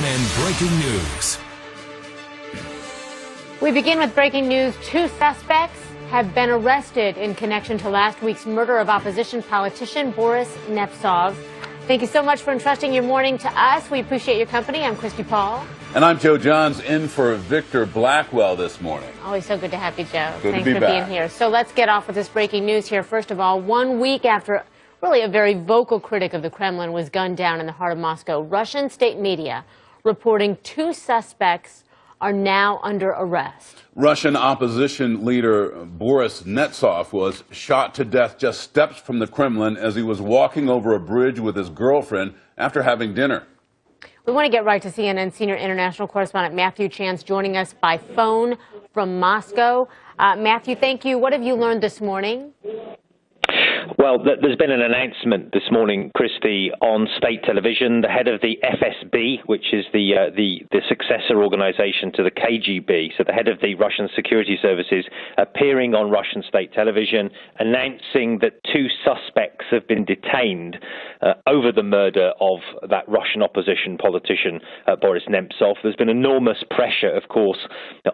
CNN breaking news. We begin with breaking news. 2 suspects have been arrested in connection to last week's murder of opposition politician Boris Nemtsov. Thank you so much for entrusting your morning to us. We appreciate your company. I'm Christy Paul. And I'm Joe Johns, in for Victor Blackwell this morning. Always so good to have you, Joe. Good Thanks to be for back. being here. So let's get off with this breaking news here. First of all, 1 week after really a very vocal critic of the Kremlin was gunned down in the heart of Moscow, Russian state media reporting 2 suspects are now under arrest. Russian opposition leader Boris Nemtsov was shot to death just steps from the Kremlin as he was walking over a bridge with his girlfriend after having dinner. We want to get right to CNN senior international correspondent Matthew Chance joining us by phone from Moscow. Matthew, thank you. What have you learned this morning? Well, there's been an announcement this morning, Christy, on state television. The head of the FSB, which is the successor organization to the KGB, so the head of the Russian security services, appearing on Russian state television, announcing that 2 suspects have been detained over the murder of that Russian opposition politician, Boris Nemtsov. There's been enormous pressure, of course,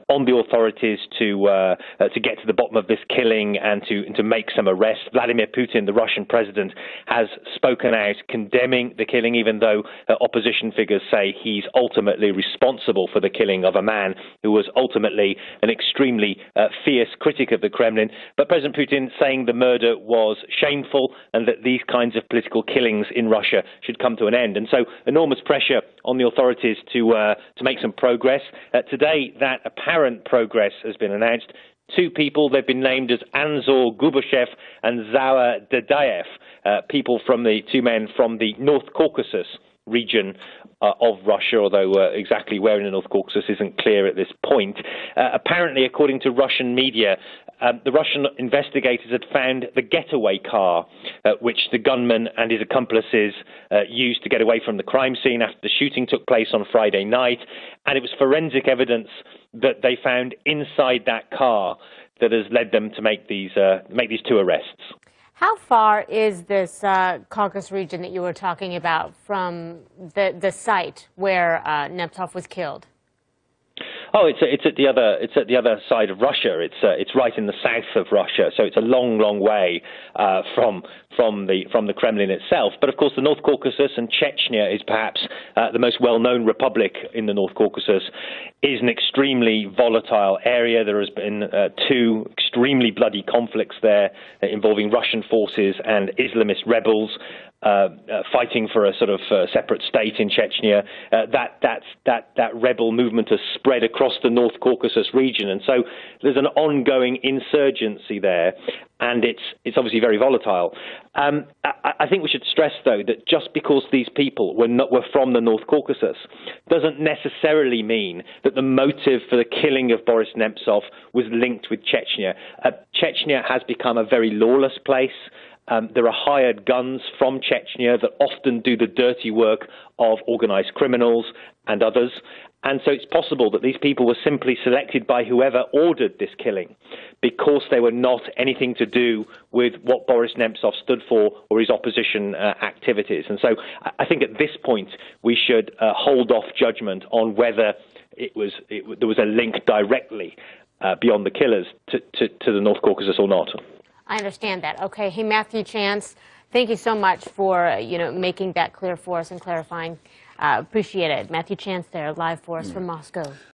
on the authorities to get to the bottom of this killing and to make some arrests. Vladimir Putin, the Russian president, has spoken out condemning the killing, even though opposition figures say he's ultimately responsible for the killing of a man who was ultimately an extremely fierce critic of the Kremlin. But President Putin saying the murder was shameful and that these kinds of political killings in Russia should come to an end. And so enormous pressure on the authorities to make some progress. Today, that apparent progress has been announced. 2 people, they've been named as Anzor Gubashev and Zawa Dadayev, people from the 2 men from the North Caucasus region of Russia, although exactly where in the North Caucasus isn't clear at this point. Apparently, according to Russian media, the Russian investigators had found the getaway car, which the gunman and his accomplices used to get away from the crime scene after the shooting took place on Friday night. And it was forensic evidence that they found inside that car that has led them to make these 2 arrests. How far is this Caucasus region that you were talking about from the site where Nemtsov was killed? Oh, it's at the other side of Russia. It's right in the south of Russia, so it's a long way from the Kremlin itself. But of course, the North Caucasus and Chechnya is perhaps the most well-known republic in the North Caucasus. Is an extremely volatile area. There has been 2 extremely bloody conflicts there involving Russian forces and Islamist rebels. Fighting for a sort of separate state in Chechnya. That rebel movement has spread across the North Caucasus region, and so there's an ongoing insurgency there, and it's obviously very volatile. I think we should stress, though, that just because these people were from the North Caucasus doesn't necessarily mean that the motive for the killing of Boris Nemtsov was linked with Chechnya. Chechnya has become a very lawless place. There are hired guns from Chechnya that often do the dirty work of organized criminals and others. And so it's possible that these people were simply selected by whoever ordered this killing because they were not anything to do with what Boris Nemtsov stood for or his opposition activities. And so I think at this point we should hold off judgment on whether there was a link directly beyond the killers to the North Caucasus or not. I understand that. Okay. Hey, Matthew Chance, thank you so much for, making that clear for us and clarifying. Appreciate it. Matthew Chance there, live for us from Moscow.